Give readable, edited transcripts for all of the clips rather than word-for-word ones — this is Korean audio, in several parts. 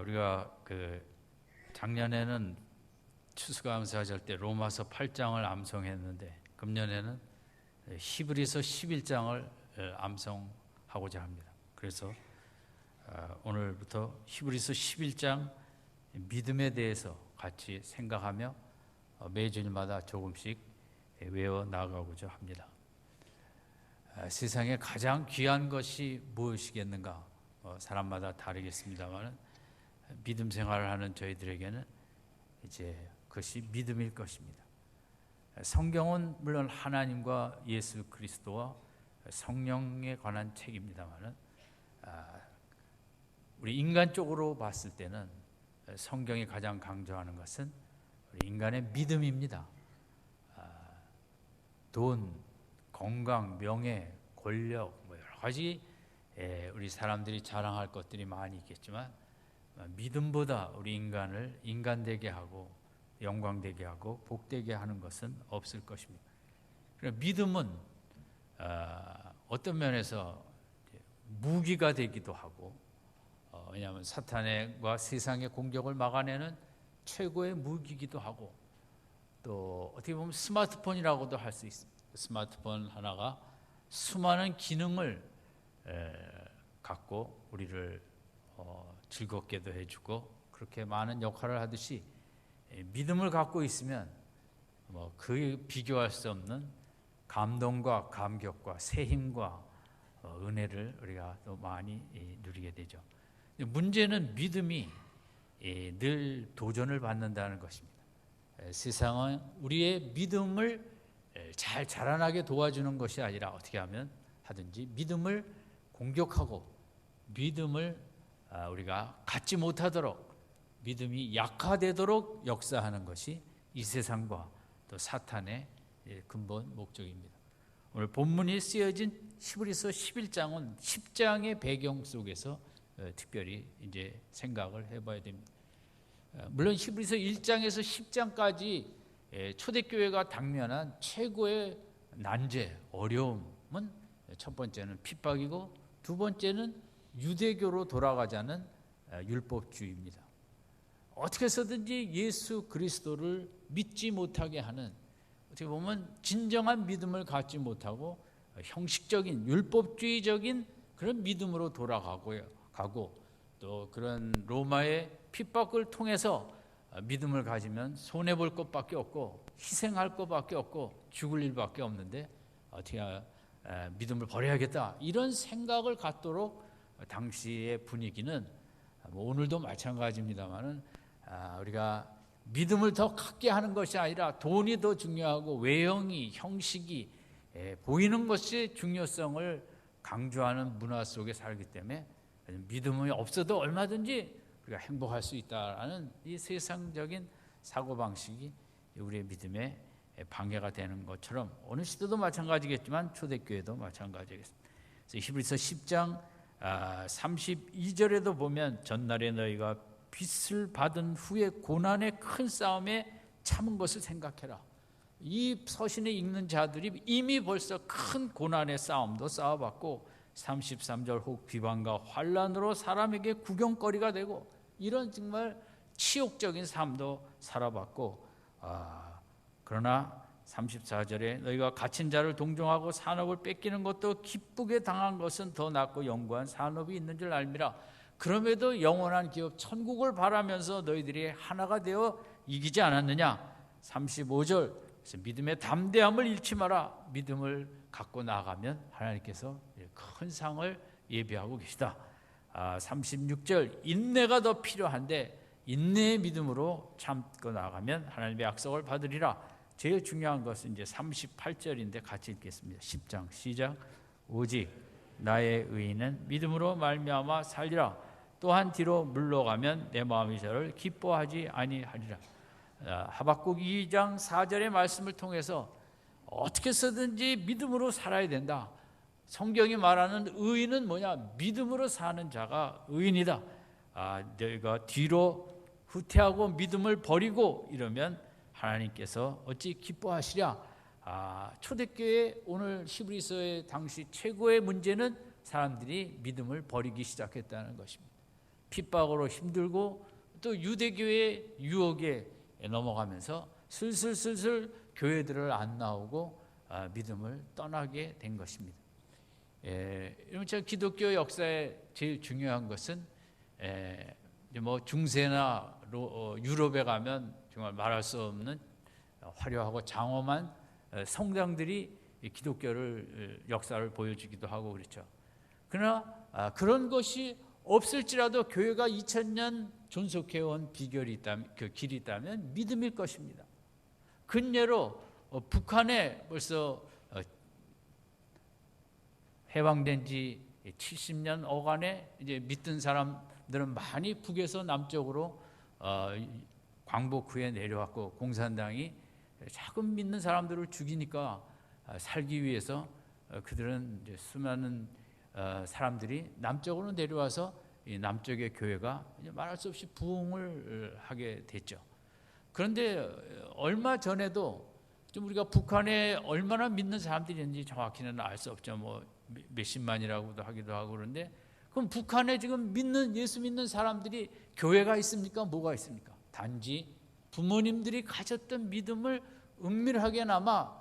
우리가 작년에는 추수감사절 때 로마서 8장을 암송했는데 금년에는 히브리서 11장을 암송하고자 합니다. 그래서 오늘부터 히브리서 11장 믿음에 대해서 같이 생각하며 매주일마다 조금씩 외워 나가고자 합니다. 세상에 가장 귀한 것이 무엇이겠는가? 사람마다 다르겠습니다만 믿음 생활을 하는 저희들에게는 이제 그것이 믿음일 것입니다. 성경은 물론 하나님과 예수 그리스도와 성령에 관한 책입니다만 우리 인간적으로 봤을 때는 성경이 가장 강조하는 것은 우리 인간의 믿음입니다. 돈, 건강, 명예, 권력 여러 가지 우리 사람들이 자랑할 것들이 많이 있겠지만 믿음보다 우리 인간을 인간되게 하고 영광되게 하고 복되게 하는 것은 없을 것입니다. 그러나 믿음은 어떤 면에서 무기가 되기도 하고 왜냐하면 사탄과 세상의 공격을 막아내는 최고의 무기이기도 하고 또 어떻게 보면 스마트폰이라고도 할 수 있습니다. 스마트폰 하나가 수많은 기능을 갖고 우리를 즐겁게도 해주고 그렇게 많은 역할을 하듯이 믿음을 갖고 있으면 그 비교할 수 없는 감동과 감격과 새 힘과 은혜를 우리가 또 많이 누리게 되죠. 문제는 믿음이 늘 도전을 받는다는 것입니다. 세상은 우리의 믿음을 잘 자라나게 도와주는 것이 아니라 어떻게 하면 하든지 믿음을 공격하고 믿음을 우리가 갖지 못하도록 믿음이 약화되도록 역사하는 것이 이 세상과 또 사탄의 근본 목적입니다. 오늘 본문이 쓰여진 히브리서 11장은 10장의 배경 속에서 특별히 이제 생각을 해봐야 됩니다. 물론 히브리서 1장에서 10장까지 초대교회가 당면한 최고의 난제, 어려움은 첫 번째는 핍박이고 두 번째는 유대교로 돌아가자는 율법주의입니다. 어떻게 해서든지 예수 그리스도를 믿지 못하게 하는 어떻게 보면 진정한 믿음을 갖지 못하고 형식적인 율법주의적인 그런 믿음으로 돌아가고 또 그런 로마의 핍박을 통해서 믿음을 가지면 손해볼 것밖에 없고 희생할 것밖에 없고 죽을 일밖에 없는데 어떻게 믿음을 버려야겠다 이런 생각을 갖도록 당시의 분위기는 오늘도 마찬가지입니다만은 우리가 믿음을 더 갖게 하는 것이 아니라 돈이 더 중요하고 외형이 형식이 보이는 것이 중요성을 강조하는 문화 속에 살기 때문에 믿음이 없어도 얼마든지 우리가 행복할 수 있다라는 이 세상적인 사고방식이 우리의 믿음에 방해가 되는 것처럼 어느 시대도 마찬가지겠지만 초대교회도 마찬가지겠습니다. 그래서 히브리서 10장 32절에도 보면 전날에 너희가 빚을 받은 후에 고난의 큰 싸움에 참은 것을 생각해라. 이 서신에 읽는 자들이 이미 벌써 큰 고난의 싸움도 싸워봤고 33절 혹 비방과 환난으로 사람에게 구경거리가 되고 이런 정말 치욕적인 삶도 살아봤고 그러나 34절에 너희가 갇힌 자를 동정하고 산업을 뺏기는 것도 기쁘게 당한 것은 더 낫고 영구한 산업이 있는 줄 알미라. 그럼에도 영원한 기업 천국을 바라면서 너희들이 하나가 되어 이기지 않았느냐. 35절 그래서 믿음의 담대함을 잃지 마라. 믿음을 갖고 나가면 하나님께서 큰 상을 예비하고 계시다. 36절 인내가 더 필요한데 인내의 믿음으로 참고 나가면 하나님의 약속을 받으리라. 제일 중요한 것은 이제 38절인데 같이 읽겠습니다. 10장 시작. 오직 나의 의인은 믿음으로 말미암아 살리라. 또한 뒤로 물러가면 내 마음이 저를 기뻐하지 아니하리라. 하박국 2장 4절의 말씀을 통해서 어떻게 해서든지 믿음으로 살아야 된다. 성경이 말하는 의인은 뭐냐? 믿음으로 사는 자가 의인이다. 너희가 뒤로 후퇴하고 믿음을 버리고 이러면 하나님께서 어찌 기뻐하시랴. 초대교회 오늘 히브리서의 당시 최고의 문제는 사람들이 믿음을 버리기 시작했다는 것입니다. 핍박으로 힘들고 또 유대교의 유혹에 넘어가면서 슬슬 교회들을 안 나오고 믿음을 떠나게 된 것입니다. 여러분, 저 기독교 역사에 제일 중요한 것은 뭐 중세나 유럽에 가면 정말 말할 수 없는 화려하고 장엄한 성당들이 기독교를 역사를 보여주기도 하고 그렇죠. 그러나 그런 것이 없을지라도 교회가 2000년 존속해온 비결이 있다면, 그 길이 있다면 믿음일 것입니다. 근예로 북한에 벌써 해방된 지 70년 어간에 이제 믿던 사람들은 많이 북에서 남쪽으로 광복 후에 내려왔고, 공산당이 자꾸 믿는 사람들을 죽이니까 살기 위해서 그들은 이제 수많은 사람들이 남쪽으로 내려와서 이 남쪽의 교회가 이제 말할 수 없이 부흥을 하게 됐죠. 그런데 얼마 전에도 좀 우리가 북한에 얼마나 믿는 사람들이 있는지 정확히는 알 수 없죠. 뭐 몇십만이라고도 하기도 하고. 그런데 그럼 북한에 지금 예수 믿는 사람들이 교회가 있습니까? 뭐가 있습니까? 단지 부모님들이 가졌던 믿음을 은밀하게나마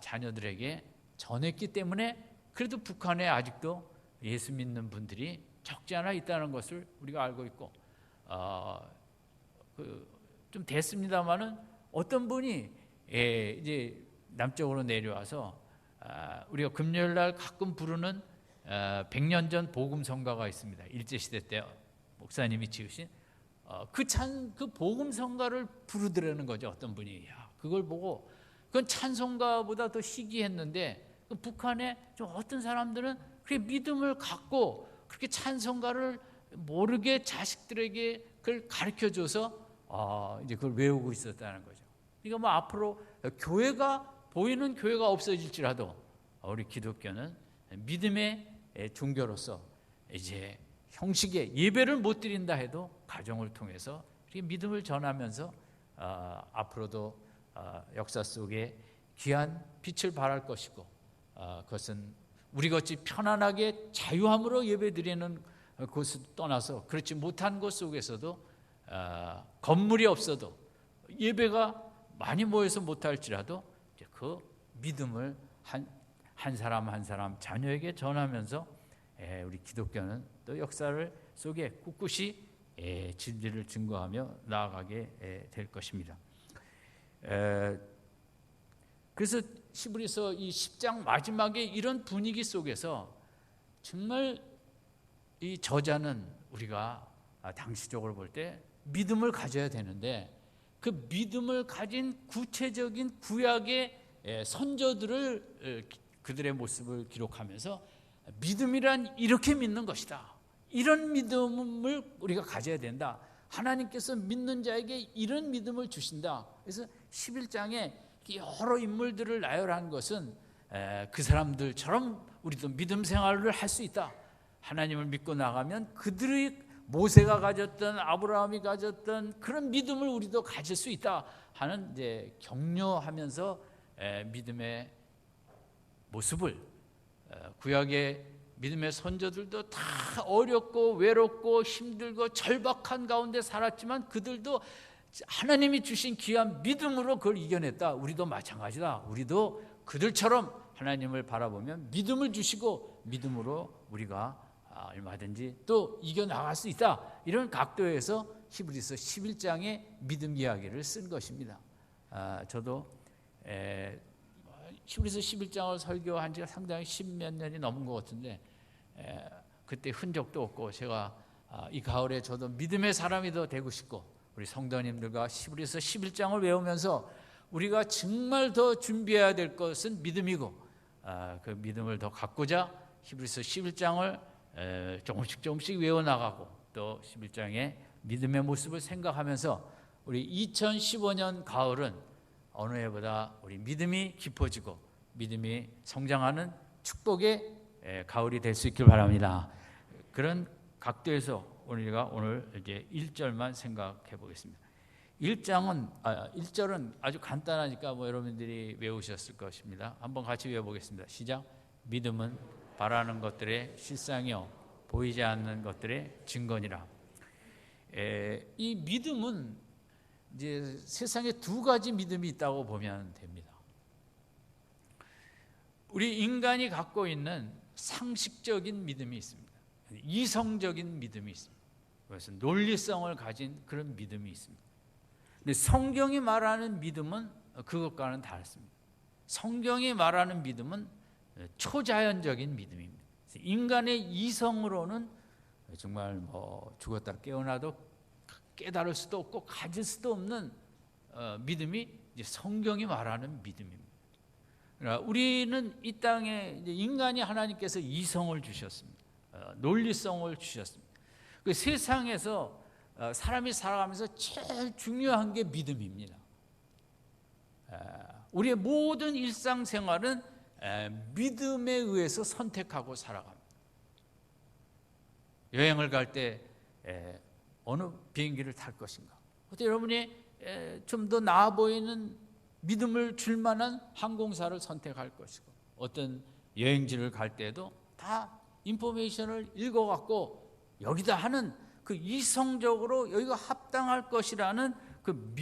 자녀들에게 전했기 때문에 그래도 북한에 아직도 예수 믿는 분들이 적지 않아 있다는 것을 우리가 알고 있고, 좀 됐습니다만은 어떤 분이 이제 남쪽으로 내려와서 우리가 금요일 날 가끔 부르는 100년 전 복음 성가가 있습니다. 일제시대 때 목사님이 지으신 그 복음 성가를 부르더라는 거죠. 어떤 분이 그걸 보고 그건 찬송가보다 더 희귀했는데, 북한에 좀 어떤 사람들은 그렇게 믿음을 갖고 그렇게 찬송가를 모르게 자식들에게 그걸 가르쳐줘서 이제 그걸 외우고 있었다는 거죠. 그러니까 뭐 앞으로 보이는 교회가 없어질지라도 우리 기독교는 믿음의 종교로서 이제 형식의 예배를 못 드린다 해도 가정을 통해서 이렇게 믿음을 전하면서 앞으로도 역사 속에 귀한 빛을 발할 것이고, 그것은 우리같이 편안하게 자유함으로 예배드리는 곳을 떠나서 그렇지 못한 곳 속에서도 건물이 없어도 예배가 많이 모여서 못할지라도 그 믿음을 한 사람 한 사람 자녀에게 전하면서 우리 기독교는 또 역사를 속에 꿋꿋이 진리를 증거하며 나아가게 될 것입니다. 그래서 히브리서 이 10장 마지막에 이런 분위기 속에서 정말 이 저자는 우리가 당시적으로 볼 때 믿음을 가져야 되는데, 그 믿음을 가진 구체적인 구약의 선조들을 그들의 모습을 기록하면서 믿음이란 이렇게 믿는 것이다, 이런 믿음을 우리가 가져야 된다, 하나님께서 믿는 자에게 이런 믿음을 주신다. 그래서 11장에 여러 인물들을 나열한 것은 그 사람들처럼 우리도 믿음 생활을 할 수 있다. 하나님을 믿고 나가면 그들의 모세가 가졌던, 아브라함이 가졌던 그런 믿음을 우리도 가질 수 있다 하는 이제 격려하면서 믿음의 모습을, 구약의 믿음의 선조들도 다 어렵고 외롭고 힘들고 절박한 가운데 살았지만 그들도 하나님이 주신 귀한 믿음으로 그걸 이겨냈다. 우리도 마찬가지다. 우리도 그들처럼 하나님을 바라보면 믿음을 주시고 믿음으로 우리가 얼마든지 또 이겨나갈 수 있다. 이런 각도에서 히브리서 11장의 믿음 이야기를 쓴 것입니다. 저도 히브리서 11장을 설교한 지가 상당히 10몇 년이 넘은 것 같은데, 그때 흔적도 없고, 제가 이 가을에 저도 믿음의 사람이 더 되고 싶고, 우리 성도님들과 히브리서 11장을 외우면서 우리가 정말 더 준비해야 될 것은 믿음이고, 그 믿음을 더 갖고자 히브리서 11장을 조금씩 외워나가고, 또 11장의 믿음의 모습을 생각하면서 우리 2015년 가을은 어느 해보다 우리 믿음이 깊어지고 믿음이 성장하는 축복의 가을이 될 수 있길 바랍니다. 그런 각도에서 우리가 오늘 이제 1절만 생각해 보겠습니다. 1절은 아주 간단하니까 여러분들이 외우셨을 것입니다. 한번 같이 외워보겠습니다. 시작. 믿음은 바라는 것들의 실상이요 보이지 않는 것들의 증거니라. 이 믿음은 이제 세상에 두 가지 믿음이 있다고 보면 됩니다. 우리 인간이 갖고 있는 상식적인 믿음이 있습니다. 이성적인 믿음이 있습니다. 그래서 논리성을 가진 그런 믿음이 있습니다. 근데 성경이 말하는 믿음은 그것과는 다릅니다. 성경이 말하는 믿음은 초자연적인 믿음입니다. 인간의 이성으로는 정말 뭐 죽었다 깨어나도 깨달을 수도 없고 가질 수도 없는 믿음이 이제 성경이 말하는 믿음입니다. 그러나 우리는 이 땅에 이제 인간이 하나님께서 이성을 주셨습니다. 논리성을 주셨습니다. 그 세상에서 사람이 살아가면서 제일 중요한 게 믿음입니다. 우리의 모든 일상생활은 믿음에 의해서 선택하고 살아갑니다. 여행을 갈 때 어느 비행기를 탈 것인가? 어때 여러분이 좀 더 나아 보이는 믿음을 줄 만한 항공사를 선택할 것이고, 어떤 여행지를 갈 때도 다 인포메이션을 읽어갖고 여기다 하는 그 이성적으로 여기가 합당할 것이라는 그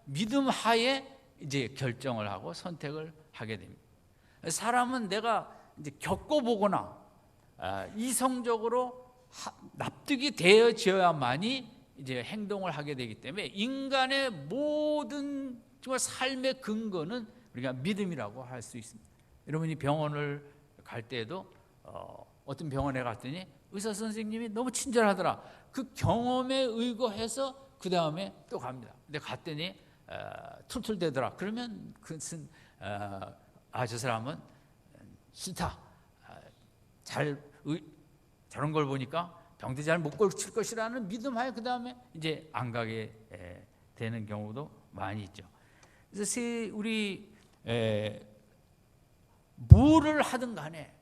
믿음 하에 이제 결정을 하고 선택을 하게 됩니다. 사람은 내가 이제 겪어보거나 이성적으로 납득이 되어져야만이 이제 행동을 하게 되기 때문에 인간의 모든 정말 삶의 근거는 우리가 믿음이라고 할 수 있습니다. 여러분이 병원을 갈 때도 어떤 병원에 갔더니 의사 선생님이 너무 친절하더라. 그 경험에 의거해서 그 다음에 또 갑니다. 근데 갔더니 툴툴대더라. 그러면 그것은 저 사람은 싫다. 저런 걸 보니까 병도 잘 못 고칠 것이라는 믿음하에 그 다음에 이제 안 가게 되는 경우도 많이 있죠. 그래서 우리 뭐를 하든 간에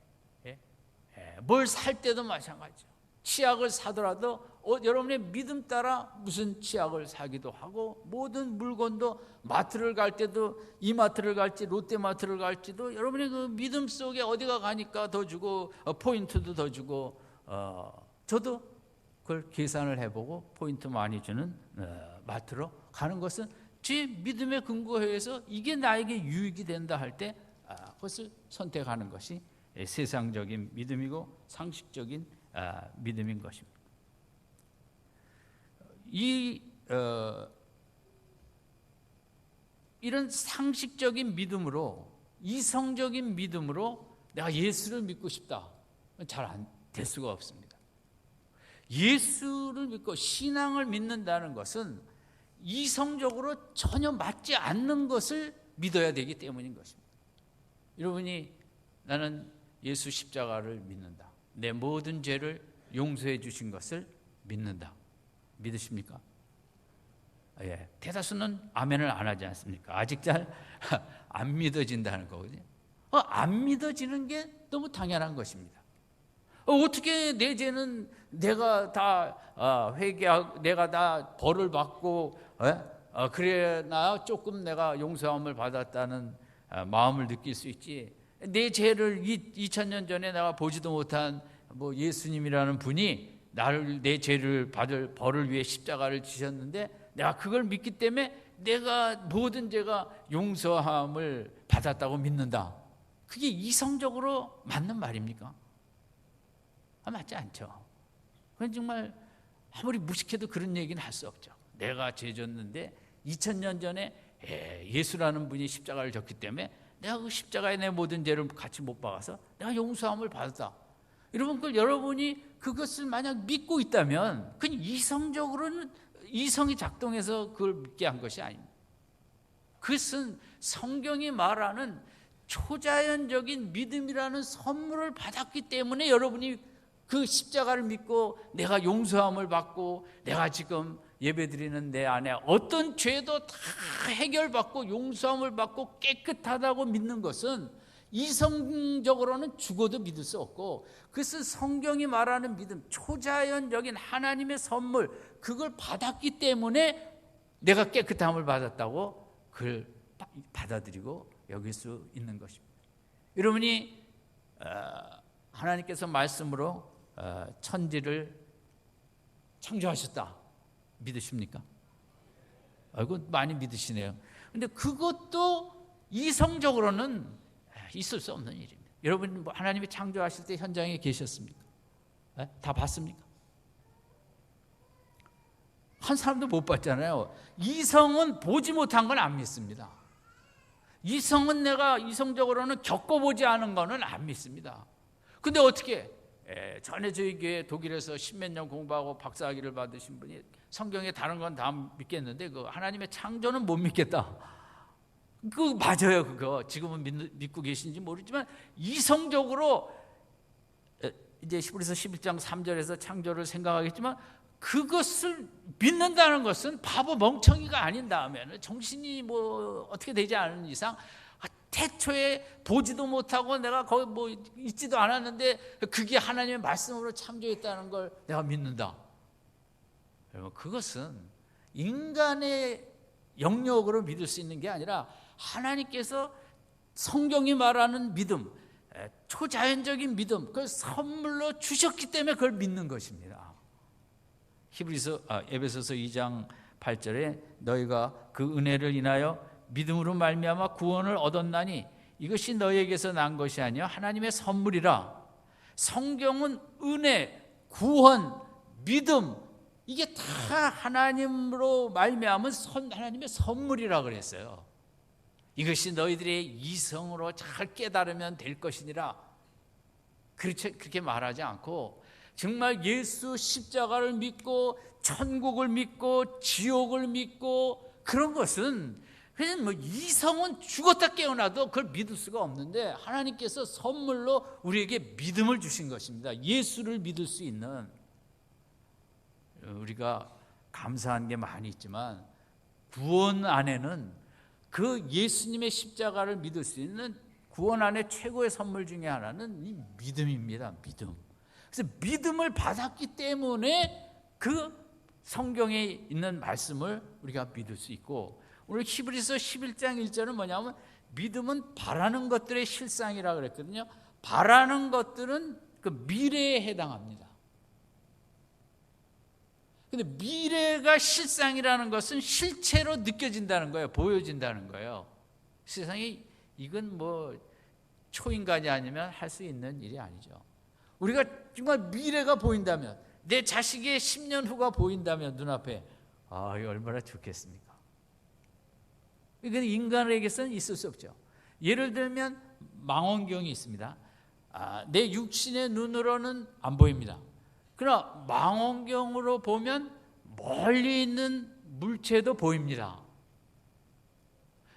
뭘 살 때도 마찬가지죠. 치약을 사더라도 여러분의 믿음 따라 무슨 치약을 사기도 하고, 모든 물건도 마트를 갈 때도 이마트를 갈지 롯데마트를 갈지도 여러분의 그 믿음 속에 어디가 가니까 더 주고 포인트도 더 주고, 저도 그걸 계산을 해보고 포인트 많이 주는 마트로 가는 것은 제 믿음의 근거에 의해서 이게 나에게 유익이 된다 할 때 그것을 선택하는 것이 세상적인 믿음이고 상식적인 믿음인 것입니다. 이런 상식적인 믿음으로, 이성적인 믿음으로 내가 예수를 믿고 싶다, 잘 안 될 수가 없습니다. 예수를 믿고 신앙을 믿는다는 것은 이성적으로 전혀 맞지 않는 것을 믿어야 되기 때문인 것입니다. 여러분이 나는 예수 십자가를 믿는다, 내 모든 죄를 용서해 주신 것을 믿는다, 믿으십니까? 예, 대다수는 아멘을 안 하지 않습니까? 아직 잘 안 믿어진다는 거거든요. 안 믿어지는 게 너무 당연한 것입니다. 어떻게 내 죄는 내가 다 회개하고 내가 다 벌을 받고 그래 나 조금 내가 용서함을 받았다는 마음을 느낄 수 있지, 내 죄를 2000년 전에 내가 보지도 못한 뭐 예수님이라는 분이 나를, 내 죄를 받을 벌을 위해 십자가를 지셨는데 내가 그걸 믿기 때문에 내가 모든 죄가 용서함을 받았다고 믿는다, 그게 이성적으로 맞는 말입니까? 맞지 않죠. 그건 정말 아무리 무식해도 그런 얘기는 할 수 없죠. 내가 죄 졌는데 2000년 전에 예수라는 분이 십자가를 졌기 때문에 내가 그 십자가에 내 모든 죄를 같이 못 박아서 내가 용서함을 받았다. 여러분, 그걸 여러분이 그것을 만약 믿고 있다면 그건 이성적으로는 이성이 작동해서 그걸 믿게 한 것이 아닙니다. 그것은 성경이 말하는 초자연적인 믿음이라는 선물을 받았기 때문에 여러분이 그 십자가를 믿고 내가 용서함을 받고 내가 지금 예배드리는 내 안에 어떤 죄도 다 해결받고 용서함을 받고 깨끗하다고 믿는 것은 이성적으로는 죽어도 믿을 수 없고, 그것은 성경이 말하는 믿음, 초자연적인 하나님의 선물, 그걸 받았기 때문에 내가 깨끗함을 받았다고 그걸 받아들이고 여길 수 있는 것입니다. 여러분이 하나님께서 말씀으로 천지를 창조하셨다. 믿으십니까? 아이고, 많이 믿으시네요. 근데 그것도 이성적으로는 있을 수 없는 일입니다. 여러분, 하나님이 창조하실 때 현장에 계셨습니까? 다 봤습니까? 한 사람도 못 봤잖아요. 이성은 보지 못한 건 안 믿습니다. 이성은 내가 이성적으로는 겪어보지 않은 거는 안 믿습니다. 근데 어떻게? 전에 저희 교회 독일에서 10몇 년 공부하고 박사학위를 받으신 분이 성경에 다른 건 다 믿겠는데 그 하나님의 창조는 못 믿겠다. 그거 맞아요. 그거 지금은 믿고 계신지 모르지만 이성적으로 이제 히브리서 11장 3절에서 창조를 생각하겠지만 그것을 믿는다는 것은 바보 멍청이가 아닌 다음에는 정신이 뭐 어떻게 되지 않은 이상 태초에 보지도 못하고 내가 거기 뭐 있지도 않았는데 그게 하나님의 말씀으로 창조했다는 걸 내가 믿는다. 여러분, 그것은 인간의 영역으로 믿을 수 있는 게 아니라 하나님께서 성경이 말하는 믿음, 초자연적인 믿음, 그걸 선물로 주셨기 때문에 그걸 믿는 것입니다. 에베소서 2장 8절에 너희가 그 은혜를 인하여 믿음으로 말미암아 구원을 얻었나니 이것이 너희에게서 난 것이 아니요 하나님의 선물이라. 성경은 은혜, 구원, 믿음 이게 다 하나님으로 말미암은 하나님의 선물이라 그랬어요. 이것이 너희들의 이성으로 잘 깨달으면 될 것이니라. 그렇게 말하지 않고 정말 예수 십자가를 믿고 천국을 믿고 지옥을 믿고 그런 것은 그냥 뭐 이성은 죽었다 깨어나도 그걸 믿을 수가 없는데 하나님께서 선물로 우리에게 믿음을 주신 것입니다. 예수를 믿을 수 있는. 우리가 감사한 게 많이 있지만 구원 안에는 그 예수님의 십자가를 믿을 수 있는 구원 안에 최고의 선물 중에 하나는 이 믿음입니다. 믿음. 그래서 믿음을 받았기 때문에 그 성경에 있는 말씀을 우리가 믿을 수 있고 오늘 히브리서 11장 1절은 뭐냐면 믿음은 바라는 것들의 실상이라고 그랬거든요. 바라는 것들은 그 미래에 해당합니다. 근데 미래가 실상이라는 것은 실체로 느껴진다는 거예요. 보여진다는 거예요. 세상에 이건 뭐 초인간이 아니면 할 수 있는 일이 아니죠. 우리가 정말 미래가 보인다면 내 자식의 10년 후가 보인다면 눈앞에 이거 얼마나 좋겠습니까? 이건 인간에게서는 있을 수 없죠. 예를 들면 망원경이 있습니다. 내 육신의 눈으로는 안 보입니다. 그러나 망원경으로 보면 멀리 있는 물체도 보입니다.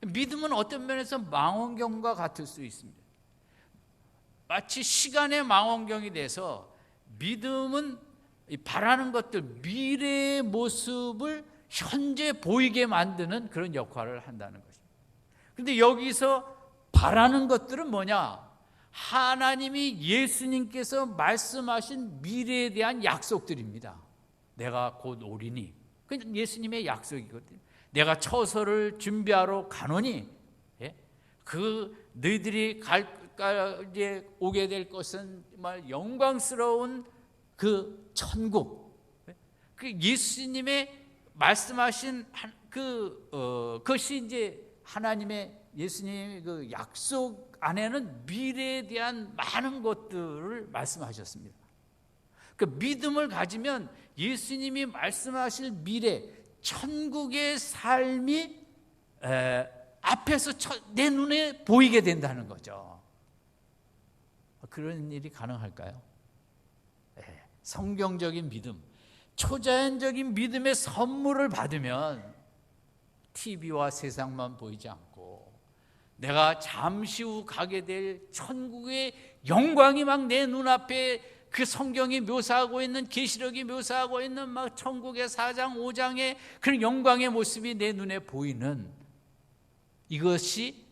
믿음은 어떤 면에서 망원경과 같을 수 있습니다. 마치 시간의 망원경이 돼서 믿음은 바라는 것들, 미래의 모습을 현재 보이게 만드는 그런 역할을 한다는 것입니다. 그런데 여기서 바라는 것들은 뭐냐? 하나님이 예수님께서 말씀하신 미래에 대한 약속들입니다. 내가 곧 오리니. 그건 예수님의 약속이거든요. 내가 처소를 준비하러 가노니 그 너희들이 이제 오게 될 것은 정말 영광스러운 그 천국. 그 예수님의 말씀하신 그것이 이제 하나님의 예수님의 그 약속 안에는 미래에 대한 많은 것들을 말씀하셨습니다. 그 믿음을 가지면 예수님이 말씀하실 미래, 천국의 삶이 앞에서 내 눈에 보이게 된다는 거죠. 그런 일이 가능할까요? 성경적인 믿음, 초자연적인 믿음의 선물을 받으면 TV와 세상만 보이지 않고 내가 잠시 후 가게 될 천국의 영광이 막 내 눈앞에 그 성경이 묘사하고 있는 계시록이 묘사하고 있는 막 천국의 4장 5장의 그런 영광의 모습이 내 눈에 보이는 이것이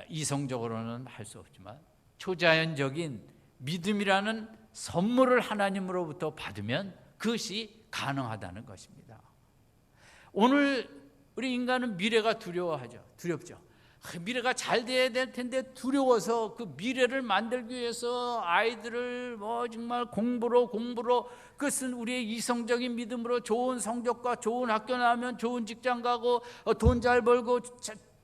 이성적으로는 할 수 없지만 초자연적인 믿음이라는 선물을 하나님으로부터 받으면 그것이 가능하다는 것입니다. 오늘 우리 인간은 미래가 두려워하죠. 두렵죠. 미래가 잘 돼야 될 텐데 두려워서 그 미래를 만들기 위해서 아이들을 정말 공부로 그것은 우리의 이성적인 믿음으로 좋은 성적과 좋은 학교 나오면 좋은 직장 가고 돈 잘 벌고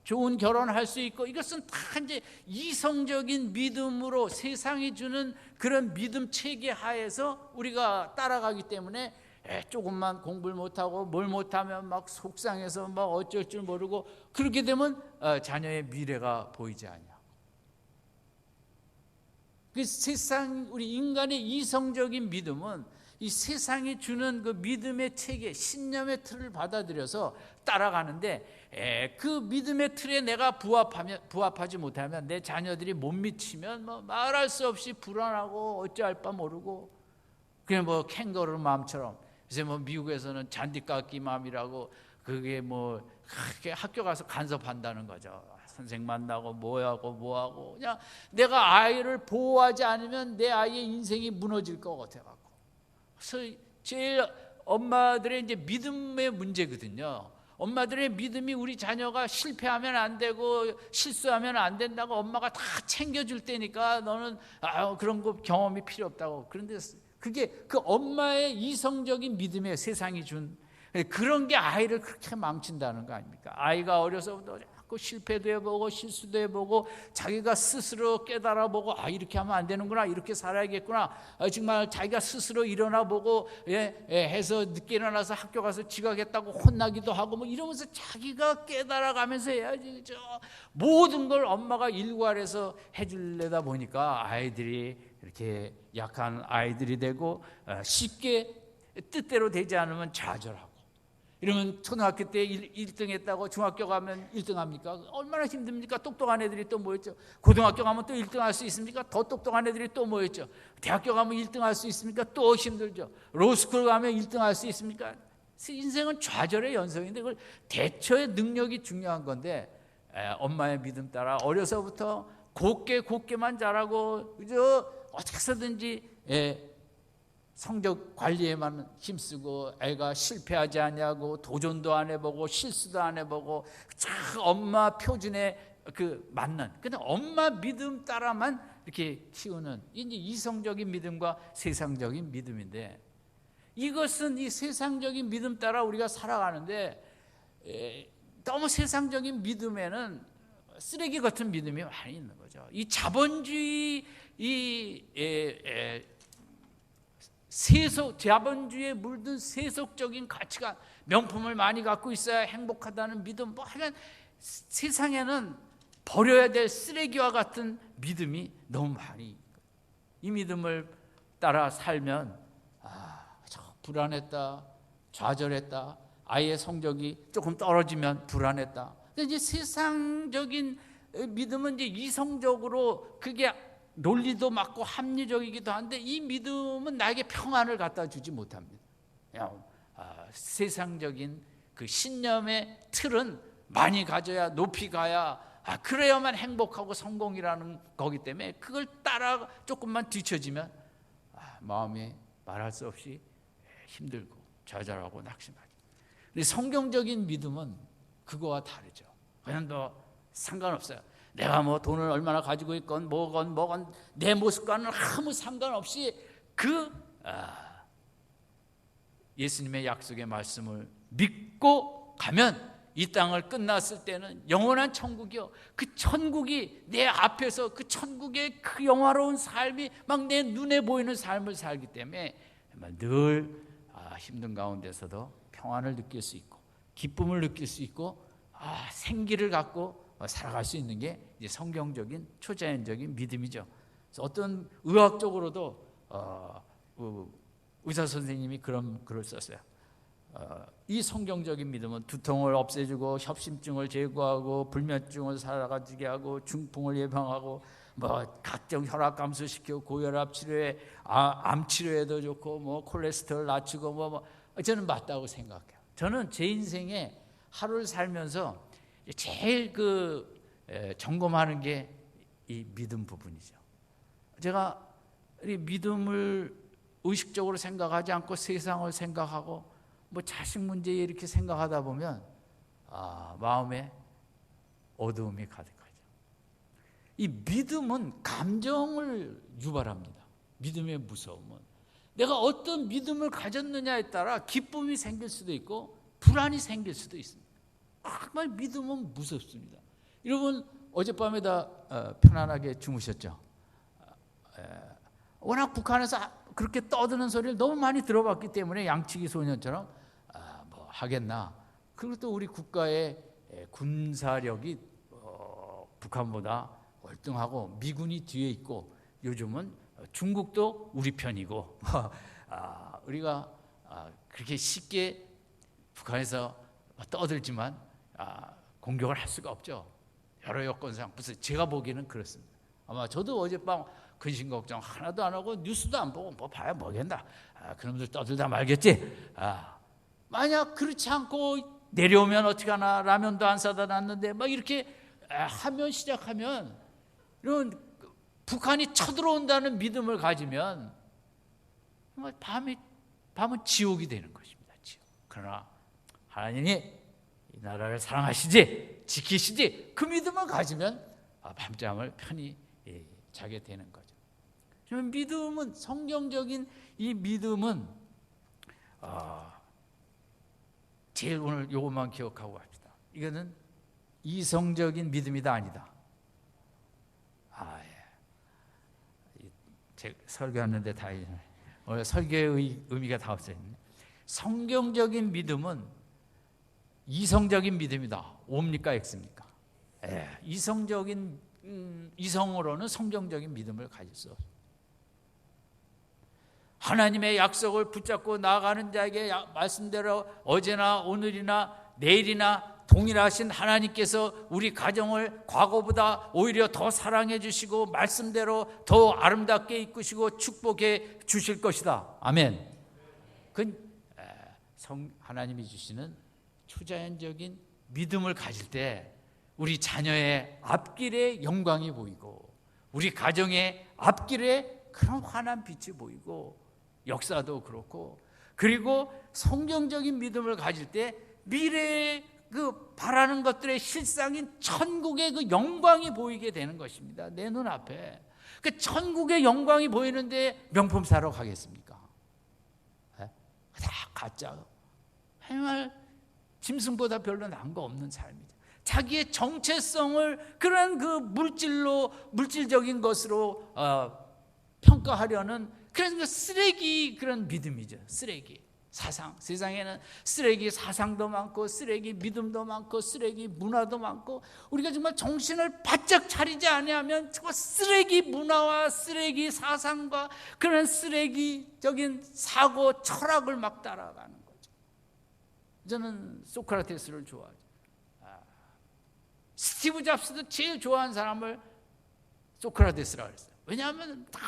좋은 결혼할 수 있고, 이것은 다 이제 이성적인 믿음으로 세상이 주는 그런 믿음 체계 하에서 우리가 따라가기 때문에 조금만 공부를 못하고 뭘 못하면 막 속상해서 막 어쩔 줄 모르고, 그렇게 되면 자녀의 미래가 보이지 않냐. 그 세상, 우리 인간의 이성적인 믿음은 이 세상이 주는 그 믿음의 체계, 신념의 틀을 받아들여서 따라가는데, 그 믿음의 틀에 내가 부합하지 못하면, 내 자녀들이 못 미치면 말할 수 없이 불안하고 어찌할 바 모르고, 그냥 캥거루 마음처럼. 그래서 미국에서는 잔디깎기 마음이라고, 그게 그렇게 학교 가서 간섭한다는 거죠. 선생 만나고 뭐하고 그냥 내가 아이를 보호하지 않으면 내 아이의 인생이 무너질 것 같아갖고. 그래서 제일 엄마들의 이제 믿음의 문제거든요. 엄마들의 믿음이 우리 자녀가 실패하면 안 되고 실수하면 안 된다고 엄마가 다 챙겨줄 때니까 너는 그런 거 경험이 필요 없다고. 그런데 그게 그 엄마의 이성적인 믿음이에요. 세상이 준 그런 게 아이를 그렇게 망친다는 거 아닙니까? 아이가 어려서부터 자꾸 실패도 해보고 실수도 해보고 자기가 스스로 깨달아보고 이렇게 하면 안 되는구나, 이렇게 살아야겠구나, 정말 자기가 스스로 일어나보고 해서 늦게 일어나서 학교 가서 지각했다고 혼나기도 하고 이러면서 자기가 깨달아가면서 해야지. 모든 걸 엄마가 일괄해서 해주려다 보니까 아이들이 이렇게 약한 아이들이 되고 쉽게 뜻대로 되지 않으면 좌절하고, 이러면 초등학교 때 1등 했다고 중학교 가면 1등 합니까? 얼마나 힘듭니까? 똑똑한 애들이 또 뭐였죠? 고등학교 가면 또 1등 할 수 있습니까? 더 똑똑한 애들이 또 뭐였죠? 대학교 가면 1등 할 수 있습니까? 또 힘들죠. 로스쿨 가면 1등 할 수 있습니까? 인생은 좌절의 연속인데 그걸 대처의 능력이 중요한 건데, 엄마의 믿음 따라 어려서부터 곱게만 자라고 그저 어떻게 해서든지 성적 관리에만 힘쓰고 애가 실패하지 않냐고 도전도 안 해보고 실수도 안 해보고 엄마 표준에 맞는, 근데 엄마 믿음 따라만 이렇게 키우는 이제 이성적인 믿음과 세상적인 믿음인데, 이것은 이 세상적인 믿음 따라 우리가 살아가는데 너무 세상적인 믿음에는 쓰레기 같은 믿음이 많이 있는 거죠. 이 자본주의 자본주의에 물든 세속적인 가치관, 명품을 많이 갖고 있어야 행복하다는 믿음, 하여간 세상에는 버려야 될 쓰레기와 같은 믿음이 너무 많이, 이 믿음을 따라 살면 불안했다, 좌절했다, 아이의 성적이 조금 떨어지면 불안했다. 근데 이제 세상적인 믿음은 이제 이성적으로 그게 논리도 맞고 합리적이기도 한데, 이 믿음은 나에게 평안을 갖다 주지 못합니다. 세상적인 그 신념의 틀은 많이 가져야, 높이 가야, 그래야만 행복하고 성공이라는 거기 때문에 그걸 따라 조금만 뒤처지면 마음이 말할 수 없이 힘들고 좌절하고 낙심하죠. 근데 성경적인 믿음은 그거와 다르죠. 그냥 상관없어요. 내가 돈을 얼마나 가지고 있건 뭐건 내 모습과는 아무 상관없이 예수님의 약속의 말씀을 믿고 가면 이 땅을 끝났을 때는 영원한 천국이요, 그 천국이 내 앞에서 그 천국의 그 영화로운 삶이 막 내 눈에 보이는 삶을 살기 때문에 늘 힘든 가운데서도 평안을 느낄 수 있고 기쁨을 느낄 수 있고 생기를 갖고 살아갈 수 있는 게 이제 성경적인 초자연적인 믿음이죠. 그래서 어떤 의학적으로도 의사 선생님이 그런 글을 썼어요. 이 성경적인 믿음은 두통을 없애주고 협심증을 제거하고 불면증을 사라지게 하고 중풍을 예방하고 각종 혈압 감소시키고 고혈압 치료에 암 치료에도 좋고 콜레스테롤 낮추고 저는 맞다고 생각해요. 저는 제 인생에 하루를 살면서 제일 점검하는 게 이 믿음 부분이죠. 제가 이 믿음을 의식적으로 생각하지 않고 세상을 생각하고 자식 문제 이렇게 생각하다 보면 마음에 어두움이 가득하죠. 이 믿음은 감정을 유발합니다. 믿음의 무서움은 내가 어떤 믿음을 가졌느냐에 따라 기쁨이 생길 수도 있고 불안이 생길 수도 있습니다. 정말 믿음은 무섭습니다. 여러분 어젯밤에 다 편안하게 주무셨죠? 워낙 북한에서 그렇게 떠드는 소리를 너무 많이 들어봤기 때문에 양치기 소년처럼 뭐 하겠나. 그리고 또 우리 국가의 군사력이 북한보다 월등하고 미군이 뒤에 있고 요즘은 중국도 우리 편이고 우리가 그렇게 쉽게 북한에서 떠들지만 공격을 할 수가 없죠. 여러 여건상 무슨 제가 보기에는 그렇습니다. 아마 저도 어젯밤 근심 걱정 하나도 안 하고 뉴스도 안 보고 뭐 봐야 뭐겠나. 그놈들 떠들다 말겠지. 만약 그렇지 않고 내려오면 어떡하나. 라면도 안 사다 놨는데 막 이렇게 하면 시작하면 이런 북한이 쳐들어온다는 믿음을 가지면 밤은 지옥이 되는 것입니다. 지옥. 그러나 하나님이 이 나라를 사랑하시지 지키시지 그 믿음을 가지면 밤잠을 편히 자게 되는 거죠. 믿음은 성경적인 이 믿음은 제일 오늘 요것만 기억하고 갑시다. 이거는 이성적인 믿음이다 아니다. 제가 설교하는데 다 오늘 설교의 의미가 다 없어졌네. 성경적인 믿음은 이성적인 믿음이다. O입니까 X입니까? 이성으로는 성경적인 믿음을 가질 수 없습니다. 하나님의 약속을 붙잡고 나아가는 자에게 말씀대로 어제나 오늘이나 내일이나 동일하신 하나님께서 우리 가정을 과거보다 오히려 더 사랑해 주시고 말씀대로 더 아름답게 이끄시고 축복해 주실 것이다. 아멘. 그건 하나님이 주시는 초자연적인 믿음을 가질 때 우리 자녀의 앞길에 영광이 보이고 우리 가정의 앞길에 그런 환한 빛이 보이고 역사도 그렇고 그리고 성경적인 믿음을 가질 때 미래에 그 바라는 것들의 실상인 천국의 그 영광이 보이게 되는 것입니다. 내 눈앞에 그 천국의 영광이 보이는데 명품 사러 가겠습니까? 다 가짜. 정말 짐승보다 별로 나은 거 없는 삶이죠. 자기의 정체성을 그런 그 물질적인 것으로 평가하려는 그런 그 쓰레기 그런 믿음이죠. 쓰레기 사상. 세상에는 쓰레기 사상도 많고 쓰레기 믿음도 많고 쓰레기 문화도 많고 우리가 정말 정신을 바짝 차리지 아니하면 저 쓰레기 문화와 쓰레기 사상과 그런 쓰레기적인 사고 철학을 막 따라가는 거죠. 저는 소크라테스를 좋아하죠. 스티브 잡스도 제일 좋아하는 사람을 소크라테스라고 했어요. 왜냐하면 다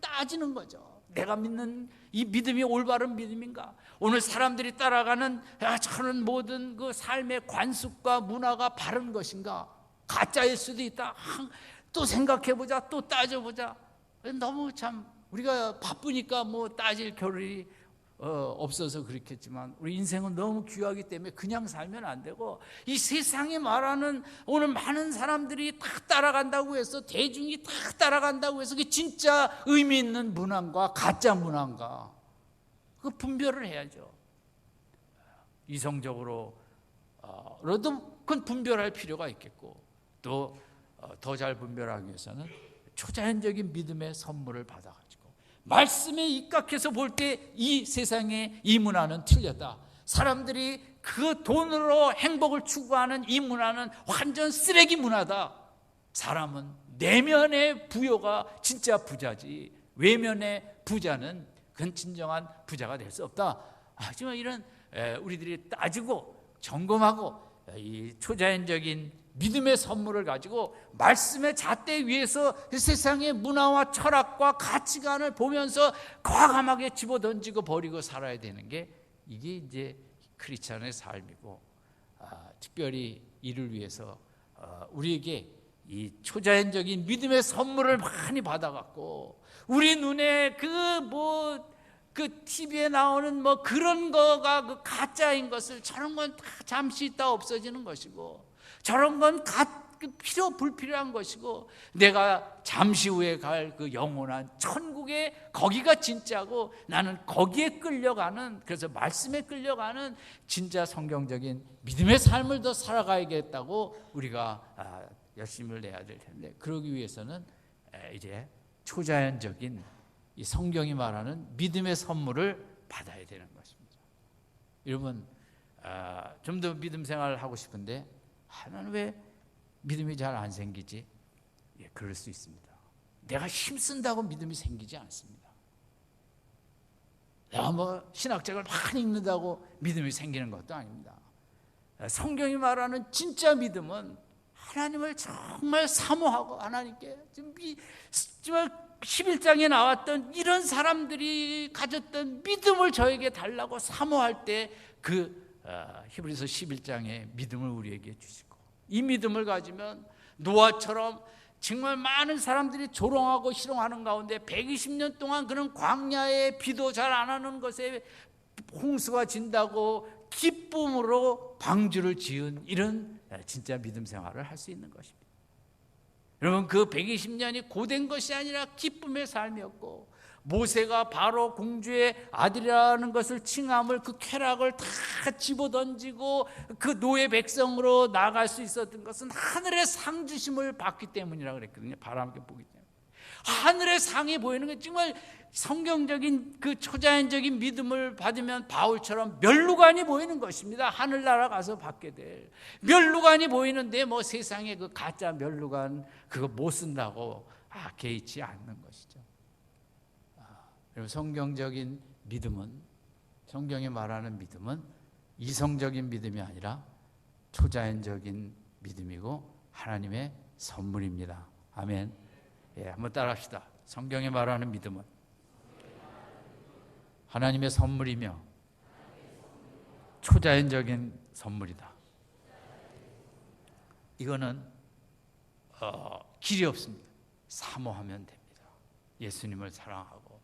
따지는 거죠. 내가 믿는 이 믿음이 올바른 믿음인가? 오늘 사람들이 따라가는 저런 모든 그 삶의 관습과 문화가 바른 것인가? 가짜일 수도 있다. 또 생각해보자, 또 따져보자. 너무 참 우리가 바쁘니까 뭐 따질 겨를이 없어서 그렇겠지만 우리 인생은 너무 귀하기 때문에 그냥 살면 안 되고 이 세상이 말하는 오늘 많은 사람들이 다 따라간다고 해서 대중이 다 따라간다고 해서 그게 진짜 의미 있는 문화인가 가짜 문화인가 그 분별을 해야죠. 이성적으로도 그건 분별할 필요가 있겠고 또 더 잘 분별하기 위해서는 초자연적인 믿음의 선물을 받아가지고 말씀에 입각해서 볼 때 이 세상의 이 문화는 틀렸다. 사람들이 그 돈으로 행복을 추구하는 이 문화는 완전 쓰레기 문화다. 사람은 내면의 부여가 진짜 부자지 외면의 부자는 그건 진정한 부자가 될 수 없다. 하지만 이런 우리들이 따지고 점검하고 이 초자연적인 믿음의 선물을 가지고 말씀의 잣대 위에서 세상의 문화와 철학과 가치관을 보면서 과감하게 집어던지고 버리고 살아야 되는 게 이게 이제 크리스찬의 삶이고 특별히 이를 위해서 우리에게 이 초자연적인 믿음의 선물을 많이 받아갖고 우리 눈에 그 TV에 나오는 뭐 그런 거가 그 가짜인 것을 저런 건 다 잠시 있다 없어지는 것이고 저런 건 불필요한 것이고 내가 잠시 후에 갈 그 영원한 천국에 거기가 진짜고 나는 거기에 끌려가는, 그래서 말씀에 끌려가는 진짜 성경적인 믿음의 삶을 더 살아가야겠다고 우리가 열심을 내야 될 텐데, 그러기 위해서는 이제 초자연적인 이 성경이 말하는 믿음의 선물을 받아야 되는 것입니다. 여러분, 좀 더 믿음 생활을 하고 싶은데 나는 왜 믿음이 잘 안 생기지? 예, 그럴 수 있습니다. 내가 힘쓴다고 믿음이 생기지 않습니다. 내가 신학책을 많이 읽는다고 믿음이 생기는 것도 아닙니다. 성경이 말하는 진짜 믿음은 하나님을 정말 사모하고 하나님께 정말 11장에 나왔던 이런 사람들이 가졌던 믿음을 저에게 달라고 사모할 때 히브리서 11장의 믿음을 우리에게 주시고, 이 믿음을 가지면 노아처럼 정말 많은 사람들이 조롱하고 희롱하는 가운데 120년 동안 그런 광야에 비도 잘 안 하는 것에 홍수가 진다고 기쁨으로 방주를 지은 이런 진짜 믿음 생활을 할 수 있는 것입니다. 여러분, 그 120년이 고된 것이 아니라 기쁨의 삶이었고, 모세가 바로 공주의 아들이라는 것을 칭함을, 그 쾌락을 다 집어던지고 그 노예 백성으로 나갈 수 있었던 것은 하늘의 상 주심을 받기 때문이라고 그랬거든요. 바람께 보기 때문에. 하늘의 상이 보이는 게 정말 성경적인 그 초자연적인 믿음을 받으면 바울처럼 멸루관이 보이는 것입니다. 하늘나라 가서 받게 될 멸루관이 보이는데 세상에 그 가짜 멸루관 그거 못 쓴다고 개의치 않는 것이죠. 그리고 성경적인 믿음은, 성경이 말하는 믿음은 이성적인 믿음이 아니라 초자연적인 믿음이고 하나님의 선물입니다. 아멘. 예, 한번 따라합시다. 성경이 말하는 믿음은 하나님의 선물이며 초자연적인 선물이다. 이거는 길이 없습니다. 사모하면 됩니다. 예수님을 사랑하고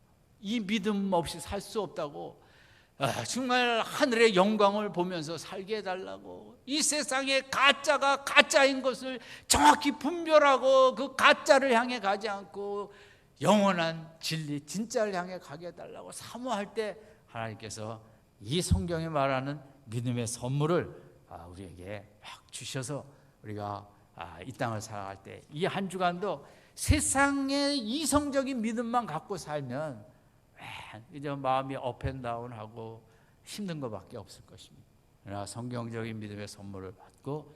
이 믿음 없이 살 수 없다고, 정말 하늘의 영광을 보면서 살게 해달라고, 이 세상에 가짜가 가짜인 것을 정확히 분별하고 그 가짜를 향해 가지 않고 영원한 진리 진짜를 향해 가게 해달라고 사모할 때 하나님께서 이 성경에 말하는 믿음의 선물을 우리에게 막 주셔서 우리가 이 땅을 살아갈 때 이 한 주간도 세상의 이성적인 믿음만 갖고 살면 이제 마음이 업앤다운하고 힘든 것밖에 없을 것입니다. 그러나 성경적인 믿음의 선물을 받고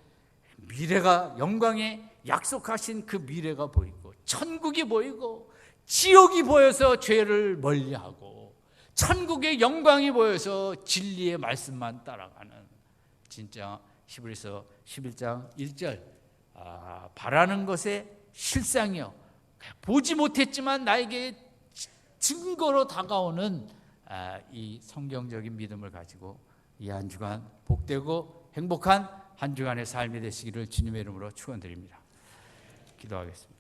미래가, 영광에 약속하신 그 미래가 보이고 천국이 보이고 지옥이 보여서 죄를 멀리하고 천국의 영광이 보여서 진리의 말씀만 따라가는 진짜 히브리서 11장 1절 바라는 것의 실상이요 보지 못했지만 나에게 증거로 다가오는 이 성경적인 믿음을 가지고 이 한 주간 복되고 행복한 한 주간의 삶이 되시기를 주님의 이름으로 축원드립니다. 기도하겠습니다.